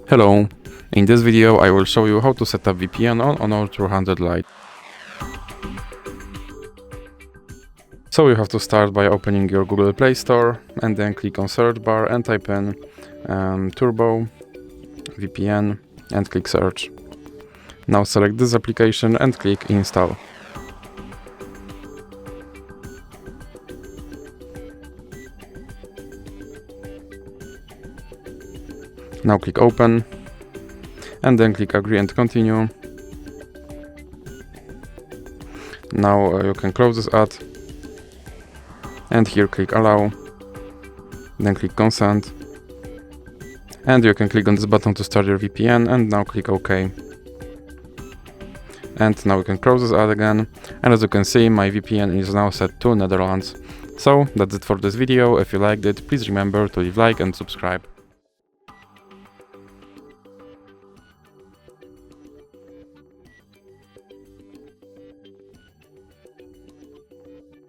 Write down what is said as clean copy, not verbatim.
Hello, in this video I will show you how to set up VPN on Honor 200 Lite. So you have to start by opening your Google Play Store and then click on search bar and type in Turbo VPN and click search. Now select this application and click install. Now click open and then click agree and continue. Now you can close this ad and here click allow, then click consent and you can click on this button to start your VPN and now click OK. And now you can close this ad again, and as you can see my VPN is now set to Netherlands. So that's it for this video. If you liked it, please remember to leave like and subscribe.